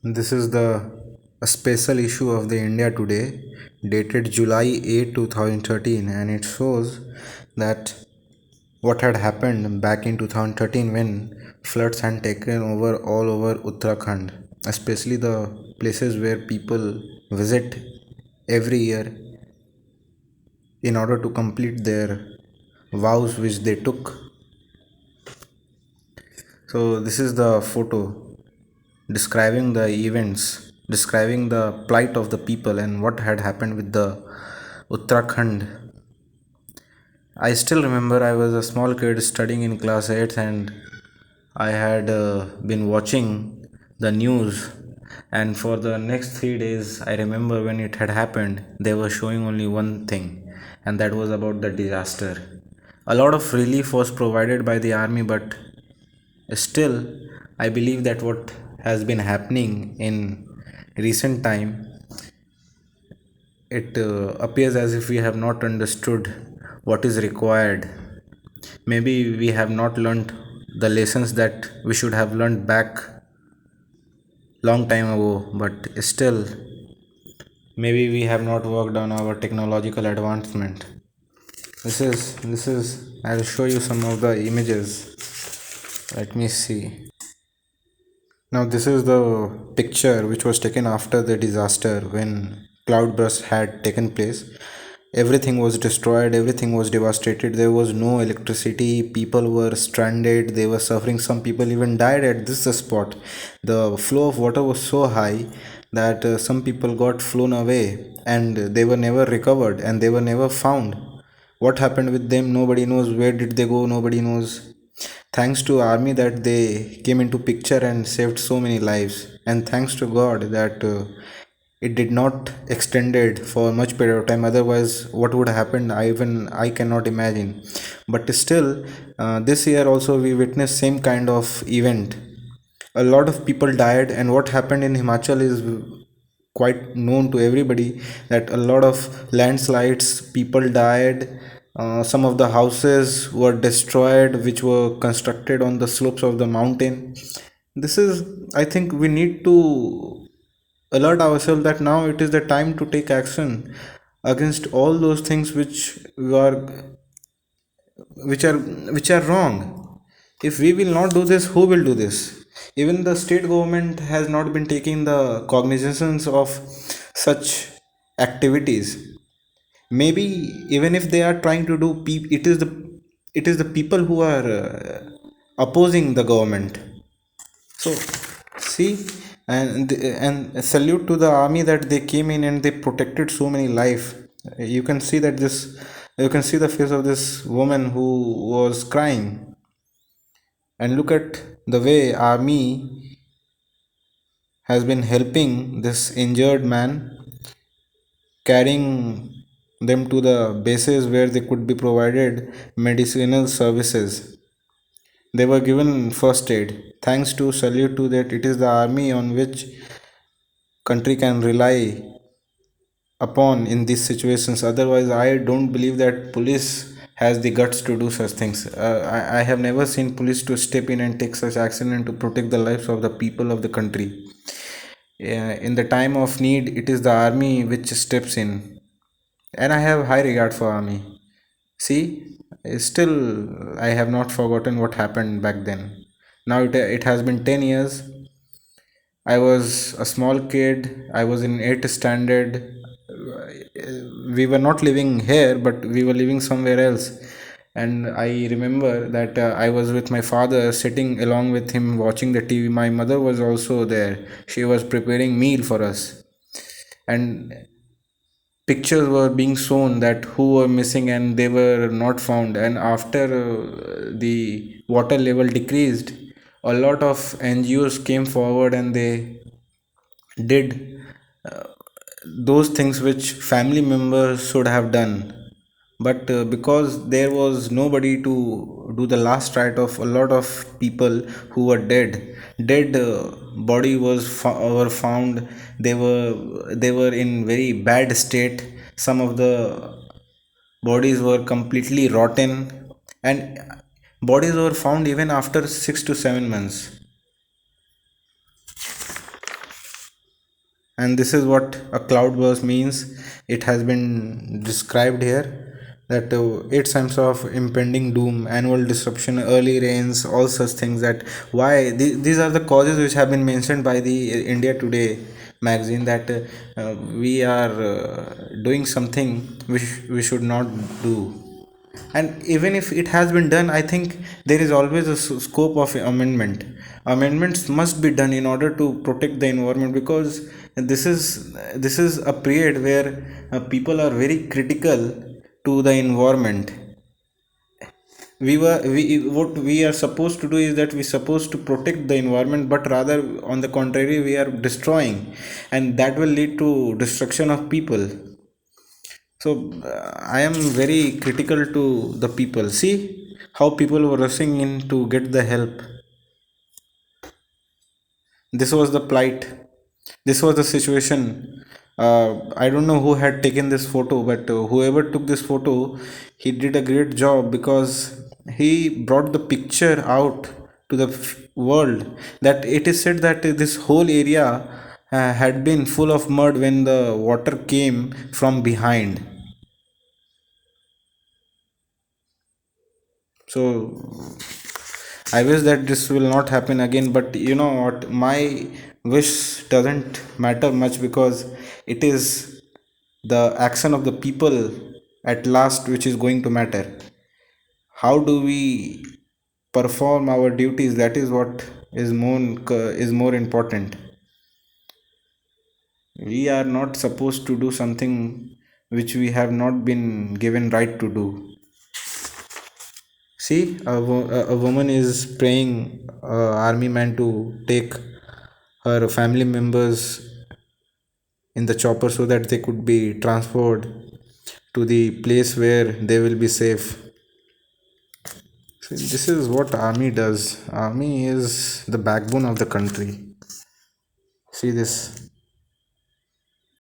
This is a special issue of the India Today, dated July 8, 2013, and it shows that what had happened back in 2013 when floods had taken over all over Uttarakhand, especially the places where people visit every year in order to complete their vows which they took. So, this is the photo describing the events, describing the plight of the people and what had happened with the Uttarakhand. I still remember I was a small kid studying in class 8 and I had been watching the news, and for the next 3 days, I remember when it had happened, they were showing only one thing, and that was about the disaster. A lot of relief was provided by the army, but still, I believe that what has been happening in recent time, it appears as if we have not understood what is required. Maybe we have not learnt the lessons that we should have learnt back long time ago, but still, maybe we have not worked on our technological advancement. This is I'll show you some of the images. Let me see. Now, this is the picture which was taken after the disaster when cloudburst had taken place. Everything was destroyed, everything was devastated. There was no electricity, people were stranded, they were suffering. Some people even died at this spot. The flow of water was so high that some people got flown away and they were never recovered and they were never found. What happened with them? Nobody knows. Where did they go? Nobody knows. Thanks to army that they came into picture and saved so many lives, and thanks to god that it did not extended for much period of time. Otherwise, what would happen, I cannot imagine. But still, this year also we witnessed same kind of event. A lot of people died, and what happened in Himachal is quite known to everybody, that a lot of landslides, people died. Some of the houses were destroyed which were constructed on the slopes of the mountain. This is, I think we need to alert ourselves that now it is the time to take action against all those things are which are which are wrong. If we will not do this, who will do this? Even the state government has not been taking the cognizance of such activities. Maybe even if they are trying to do, it is the people who are opposing the government. So see, and salute to the army that they came in and they protected so many life. You can see that this, you can see the face of this woman who was crying, and look at the way army has been helping this injured man, carrying them to the bases where they could be provided medicinal services. They were given first aid. Thanks to, salute to that, it is the army on which country can rely upon in these situations. Otherwise, I don't believe that police has the guts to do such things. I have never seen police to step in and take such action and to protect the lives of the people of the country. In the time of need, it is the army which steps in, and I have high regard for army. See, still I have not forgotten what happened back then. Now it has been 10 years. I was a small kid. I was in 8th standard. We were not living here, but we were living somewhere else. And I remember that I was with my father, sitting along with him watching the TV. My mother was also there. She was preparing meal for us. And pictures were being shown that who were missing and they were not found. And after the water level decreased, a lot of NGOs came forward and they did uh, those things which family members should have done. But because there was nobody to do the last rite of a lot of people who were dead body were found. They were in very bad state. Some of the bodies were completely rotten, and bodies were found even after 6 to 7 months. And this is what a cloudburst means. It has been described here that 8 signs of impending doom, annual disruption, early rains, all such things. That why these are the causes which have been mentioned by the India Today magazine, that we are doing something which we should not do. And even if it has been done, I think there is always a scope of amendments must be done in order to protect the environment, because this is a period where people are very critical to the environment. We what we are supposed to do is that we supposed to protect the environment, but rather on the contrary we are destroying, and that will lead to destruction of people. So I am very critical to the people. See how people were rushing in to get the help. This was the plight, this was the situation. I don't know who had taken this photo, but whoever took this photo, he did a great job, because he brought the picture out to the world, that it is said that this whole area had been full of mud when the water came from behind. So I wish that this will not happen again, but you know what? My wish doesn't matter much, because it is the action of the people at last which is going to matter. How do we perform our duties? That is what is more important. We are not supposed to do something which we have not been given right to do. See, a woman is praying army man to take her family members in the chopper so that they could be transferred to the place where they will be safe. So this is what army does. Army is the backbone of the country. See this.